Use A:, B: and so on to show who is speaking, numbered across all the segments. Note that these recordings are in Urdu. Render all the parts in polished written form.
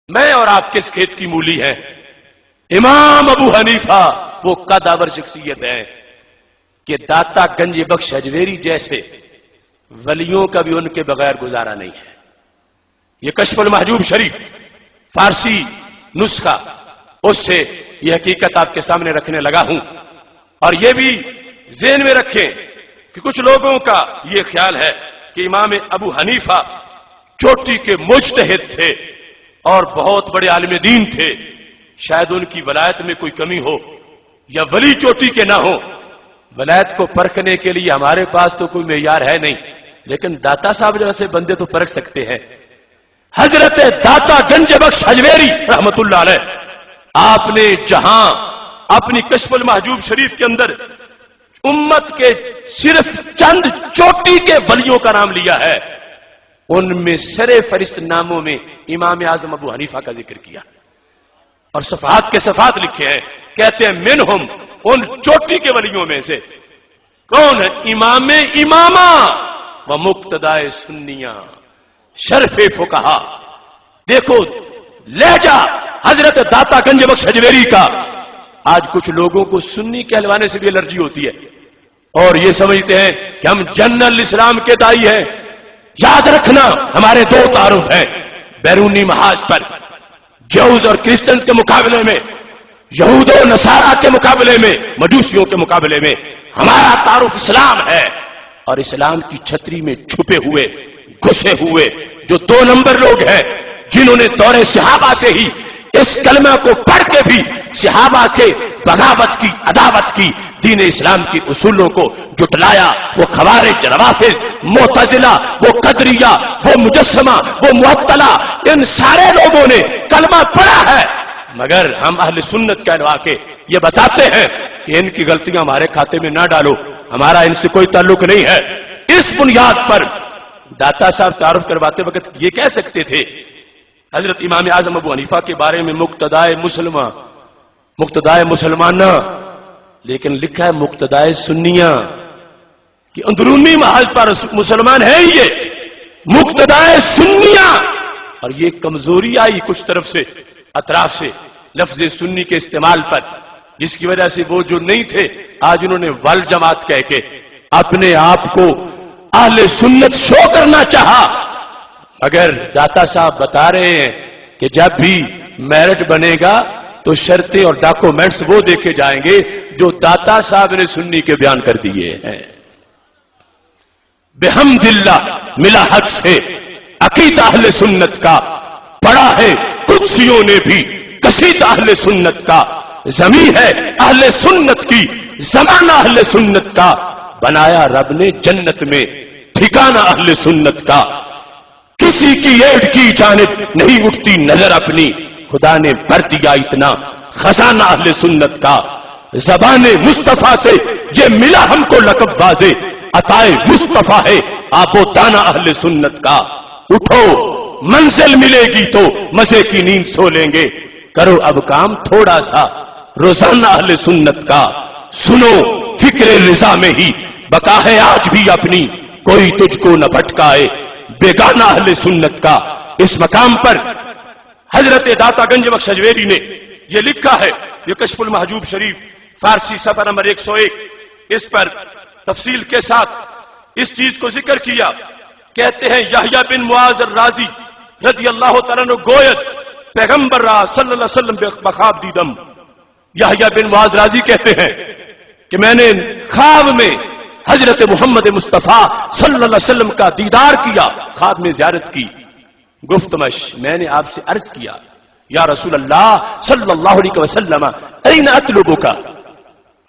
A: میں اور آپ کس کھیت کی مولی ہیں؟ امام ابو حنیفہ وہ قدآور شخصیت ہے کہ داتا گنج بخش اجویری جیسے ولیوں کا بھی ان کے بغیر گزارا نہیں ہے. یہ کشف المحجوب شریف فارسی نسخہ، اس سے یہ حقیقت آپ کے سامنے رکھنے لگا ہوں. اور یہ بھی ذہن میں رکھیں کہ کچھ لوگوں کا یہ خیال ہے کہ امام ابو حنیفہ چوٹی کے مجتہد تھے اور بہت بڑے عالم دین تھے، شاید ان کی ولایت میں کوئی کمی ہو یا ولی چوٹی کے نہ ہو. ولایت کو پرکھنے کے لیے ہمارے پاس تو کوئی معیار ہے نہیں، لیکن داتا صاحب جیسے بندے تو پرکھ سکتے ہیں. حضرت داتا گنج بخش اجویری رحمت اللہ علیہ، آپ نے جہاں اپنی کشف المحجوب شریف کے اندر امت کے صرف چند چوٹی کے ولیوں کا نام لیا ہے، ان میں سر فہرست ناموں میں امام اعظم ابو حنیفہ کا ذکر کیا اور صفحات کے صفحات لکھے ہیں. کہتے ہیں منہم، ان چوٹی کے ولیوں میں سے کون ہے؟ امام امامہ و مقتدائے سنیہ، شرف فقہا. دیکھو لہجہ حضرت داتا گنج بخش اجویری کا. آج کچھ لوگوں کو سنی کہلوانے سے بھی الرجی ہوتی ہے اور یہ سمجھتے ہیں کہ ہم جنرل اسلام کے دائی ہیں. یاد رکھنا ہمارے دو تعارف ہیں بیرونی محاذ پر، جوز اور کرسچنز کے مقابلے میں، یہود و نصارہ کے مقابلے میں، مجوسیوں کے مقابلے میں ہمارا تعارف اسلام ہے. اور اسلام کی چھتری میں چھپے ہوئے گھسے ہوئے جو دو نمبر لوگ ہیں، جنہوں نے دور صحابہ سے ہی اس کلمہ کو پڑھ کے بھی صحابہ کے بغاوت کی، عداوت کی، دین اسلام کی اصولوں کو جٹلایا، وہ خوارج، روافض، معتزلہ، وہ قدریہ، وہ مجسمہ، وہ معطلہ، ان سارے لوگوں نے کلمہ پڑھا ہے. مگر ہم اہل سنت کہلوا کے یہ بتاتے ہیں کہ ان کی غلطیاں ہمارے کھاتے میں نہ ڈالو، ہمارا ان سے کوئی تعلق نہیں ہے. اس بنیاد پر داتا صاحب تعارف کرواتے وقت یہ کہہ سکتے تھے حضرت امام اعظم ابو حنیفہ کے بارے میں مقتدائے مسلمان، مقتدائے مسلمانہ، لیکن لکھا ہے مقتدائے سنیہ کہ اندرونی محاذ پر مسلمان ہیں یہ مقتدائے سنیہ. اور یہ کمزوری آئی کچھ طرف سے، اطراف سے، لفظ سنی کے استعمال پر، جس کی وجہ سے وہ جو نہیں تھے آج انہوں نے ول جماعت کہہ کے اپنے آپ کو اہل سنت شو کرنا چاہا. اگر داتا صاحب بتا رہے ہیں کہ جب بھی میرٹ بنے گا تو شرطیں اور ڈاکومنٹس وہ دیکھے جائیں گے جو داتا صاحب نے سنی کے بیان کر دیے ہیں. بحمد اللہ ملا حق سے عقیدہ اہل سنت کا پڑھا ہے قدسیوں نے بھی، قصیدہ اہل سنت کا، زمین ہے اہل سنت کی، زمانہ اہل سنت کا، بنایا رب نے جنت میں ٹھکانہ اہل سنت کا. کسی کی ایڈ کی جانب نہیں اٹھتی نظر اپنی، خدا نے بھر دیا اتنا خزانہ اہل سنت کا. زبان مصطفیٰ سے یہ ملا ہم کو لقب واضح، عطائے مصطفیٰ ہے آپ و دانا اہل سنت کا. اٹھو منزل ملے گی تو مزے کی نیند سو لیں گے، کرو اب کام تھوڑا سا روزانہ اہل سنت کا. سنو فکر رضا میں ہی بقا ہے آج بھی اپنی، کوئی تجھ کو نہ بھٹکائے بیگانہ اہل سنت کا. اس مقام پر حضرت داتا گنج بخش اجویری نے یہ لکھا ہے، یہ کشف المحجوب شریف فارسی صفحہ نمبر 101، اس پر تفصیل کے ساتھ اس چیز کو ذکر کیا. کہتے ہیں یحییٰ بن معاذ الرازی رضی اللہ تعالیٰ عنہ گوید پیغمبر را صلی اللہ علیہ وسلم بخواب دیدم. یحییٰ بن معاذ رازی کہتے ہیں کہ میں نے خواب میں حضرت محمد مصطفیٰ صلی اللہ علیہ وسلم کا دیدار کیا، خواب میں زیارت کی. گفتمش میں نے آپ سے عرض کیا یا رسول اللہ صلی اللہ علیہ وسلم این اطلبک،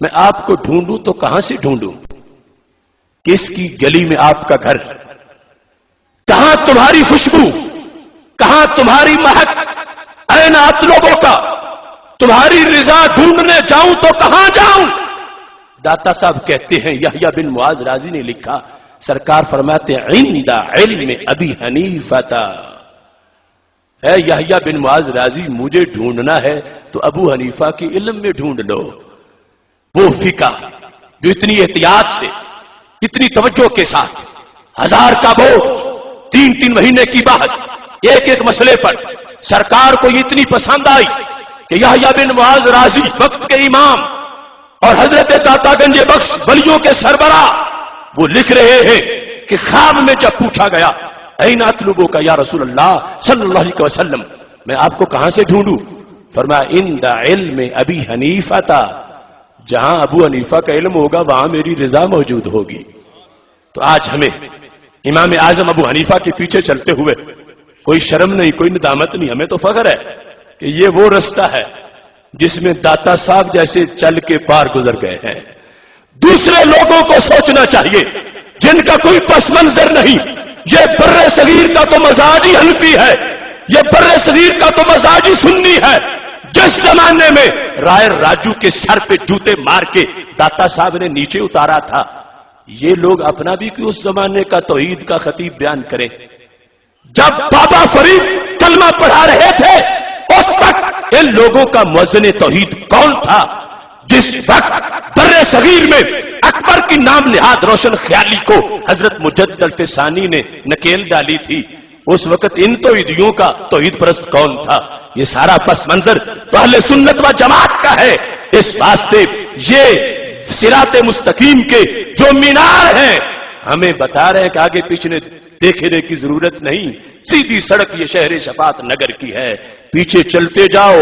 A: میں آپ کو ڈھونڈوں تو کہاں سے ڈھونڈوں؟ کس کی گلی میں آپ کا گھر؟ کہاں تمہاری خوشبو؟ کہاں تمہاری مہک؟ این اطلبک، تمہاری رضا ڈھونڈنے جاؤں تو کہاں جاؤں؟ داتا صاحب کہتے ہیں یحییٰ بن معاذ رازی نے لکھا، سرکار فرماتے عند علم ابی حنیفہ، اے یحییٰ بن معاذ رازی مجھے ڈھونڈنا ہے تو ابو حنیفہ کے علم میں ڈھونڈ لو. وہ فقہ جو اتنی احتیاط سے، اتنی توجہ کے ساتھ، 1000 کا بورڈ، 3 مہینے کی بحث ایک ایک مسئلے پر، سرکار کو یہ اتنی پسند آئی کہ یحییٰ بن معاذ رازی وقت کے امام اور حضرت داتا گنج بخش ولیوں کے سربراہ وہ لکھ رہے ہیں کہ خواب میں جب پوچھا گیا این اطلبو کا یا رسول اللہ صلی اللہ علیہ وسلم، میں آپ کو کہاں سے ڈھونڈوں؟ فرمایا عند علم ابی حنیفہ تھا، جہاں ابو حنیفہ کا علم ہوگا وہاں میری رضا موجود ہوگی۔ تو آج ہمیں امام اعظم ابو حنیفہ کے پیچھے چلتے ہوئے کوئی شرم نہیں، کوئی ندامت نہیں، ہمیں تو فخر ہے کہ یہ وہ رستہ ہے جس میں داتا صاحب جیسے چل کے پار گزر گئے ہیں۔ دوسرے لوگوں کو سوچنا چاہیے جن کا کوئی پس منظر نہیں، یہ بر صغیر کا تو مزاج ہی حنفی ہے، یہ بر صغیر کا تو مزاج ہی سنی ہے۔ جس زمانے میں رائے راجو کے سر پہ جوتے مار کے داتا صاحب نے نیچے اتارا تھا، یہ لوگ اپنا بھی کہ اس زمانے کا توحید کا خطیب بیان کریں۔ جب بابا فرید کلمہ پڑھا رہے تھے اس وقت ان لوگوں کا مؤذن توحید کون تھا؟ جس وقت بر صغیر میں اکبر کی نام نہاد روشن خیالی کو حضرت مجدد الفسانی نے نکیل ڈالی تھی، اس وقت ان توحیدیوں کا توحید پرست کون تھا؟ یہ سارا پس منظر تو اہل سنت و جماعت کا ہے۔ اس واسطے یہ صراط مستقیم کے جو مینار ہیں ہمیں بتا رہے ہیں کہ آگے پیچھے دیکھنے کی ضرورت نہیں، سیدھی سڑک یہ شہر شفاعت نگر کی ہے، پیچھے چلتے جاؤ،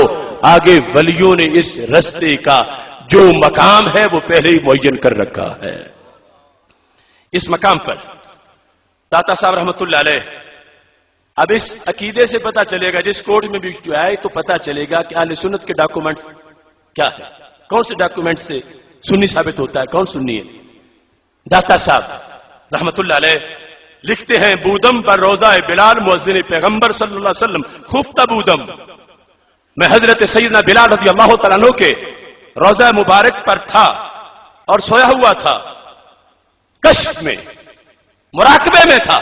A: آگے ولیوں نے اس رستے کا جو مقام ہے وہ پہلے ہی معین کر رکھا ہے۔ اس مقام پر داتا صاحب رحمت اللہ علیہ، اب اس عقیدے سے پتا چلے گا، جس کوٹ میں بھی جو آئے تو پتا چلے گا کہ اہل سنت کے ڈاکومنٹس کیا ہے، کون سے ڈاکومنٹ سے سنی ثابت ہوتا ہے، کون سنی ہے۔ داتا صاحب رحمت اللہ علیہ لکھتے ہیں بودم پر روزہ بلال مؤذن پیغمبر صلی اللہ علیہ وسلم خفتہ بودم، میں حضرت سیدنا بلال رضی اللہ تعالیٰ عنہ کے روزہ مبارک پر تھا اور سویا ہوا تھا، کشف میں مراقبے میں تھا۔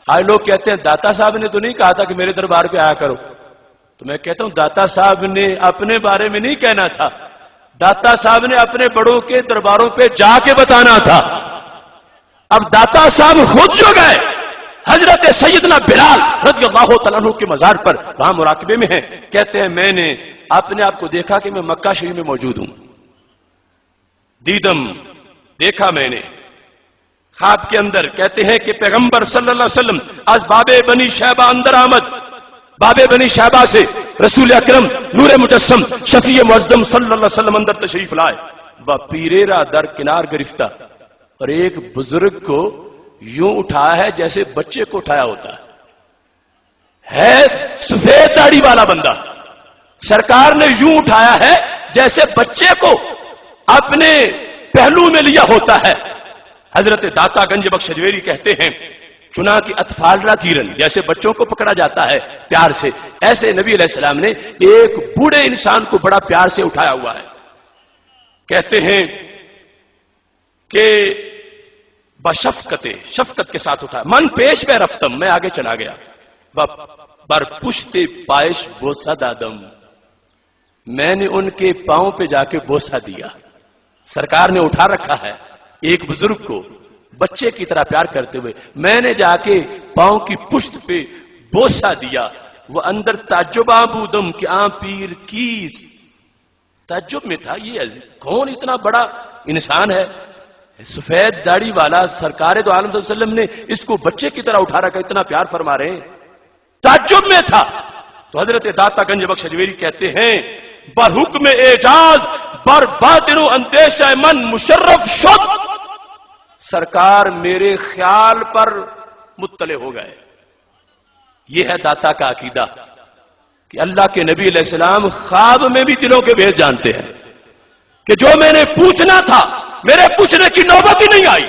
A: آج لوگ کہتے ہیں داتا صاحب نے تو نہیں کہا تھا کہ میرے دربار پہ آیا کرو، تو میں کہتا ہوں داتا صاحب نے اپنے بارے میں نہیں کہنا تھا، داتا صاحب نے اپنے بڑوں کے درباروں پہ جا کے بتانا تھا۔ اب داتا صاحب خود جو گئے حضرت سیدنا بلال رضی اللہ تعالیٰ عنہ کے مزار پر، وہاں مراقبے میں ہیں، کہتے ہیں میں نے اپنے آپ کو دیکھا کہ میں مکہ شریف میں موجود ہوں، دیدم دیکھا میں نے خواب کے اندر، کہتے ہیں کہ پیغمبر صلی اللہ علیہ وسلم از باب بنی شیبہ اندر آمد، باب بنی شیبہ سے رسول اکرم نور مجسم شفیع معظم صلی اللہ علیہ وسلم اندر تشریف لائے، وہ پیریرا در کنار گرفتہ، اور ایک بزرگ کو یوں اٹھایا ہے جیسے بچے کو اٹھایا ہوتا ہے سفید داڑھی والا بندہ، سرکار نے یوں اٹھایا ہے جیسے بچے کو اپنے پہلو میں لیا ہوتا ہے۔ حضرت داتا گنج بخش اجویری کہتے ہیں چنا کی اطفال را گیرن، جیسے بچوں کو پکڑا جاتا ہے پیار سے، ایسے نبی علیہ السلام نے ایک بوڑھے انسان کو بڑا پیار سے اٹھایا ہوا ہے۔ کہتے ہیں کہ بشفقت، شفقت کے ساتھ اٹھایا، من پیش میں رفتم، میں آگے چلا گیا، بر پشت پائش بوسہ دادم، میں نے ان کے پاؤں پہ جا کے بوسہ دیا۔ سرکار نے اٹھا رکھا ہے ایک بزرگ کو بچے کی طرح پیار کرتے ہوئے، میں نے جا کے پاؤں کی پشت پہ بوسہ دیا۔ وہ اندر تعجب آبودم کہ آن پیر کیس، تعجب میں تھا یہ کون اتنا بڑا انسان ہے، سفید داڑھی والا، سرکار دو عالم صلی اللہ علیہ وسلم نے اس کو بچے کی طرح اٹھا رکھا، اتنا پیار فرما رہے ہیں، تعجب میں تھا۔ تو حضرت داتا گنج بخش اجویری کہتے ہیں بر حکم اعجاز بر باطن و اندیشہ من مشرف شد، سرکار میرے خیال پر مطلع ہو گئے۔ یہ ہے داتا کا عقیدہ کہ اللہ کے نبی علیہ السلام خواب میں بھی دلوں کے بھید جانتے ہیں، کہ جو میں نے پوچھنا تھا میرے پوچھنے کی نوبت ہی نہیں آئی۔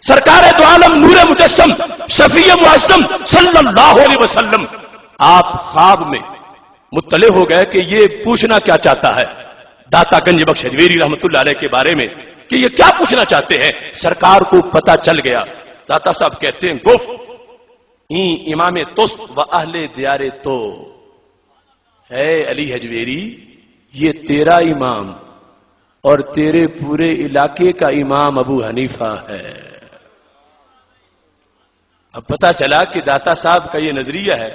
A: سرکار دو عالم نور مجسم شفیع معظم صلی اللہ علیہ وسلم آپ خواب میں مطلع ہو گئے کہ یہ پوچھنا کیا چاہتا ہے داتا گنج بخش اجویری رحمت اللہ علیہ کے بارے میں، کہ یہ کیا پوچھنا چاہتے ہیں، سرکار کو پتا چل گیا۔ داتا صاحب کہتے ہیں گفت این امام توست و اہل دیار تو، ہے علی حجویری یہ تیرا امام اور تیرے پورے علاقے کا امام ابو حنیفہ ہے۔ اب پتا چلا کہ داتا صاحب کا یہ نظریہ ہے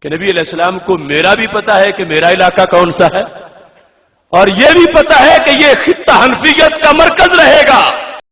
A: کہ نبی علیہ السلام کو میرا بھی پتا ہے کہ میرا علاقہ کون سا ہے، اور یہ بھی پتا ہے کہ یہ خطہ حنفیت کا مرکز رہے گا،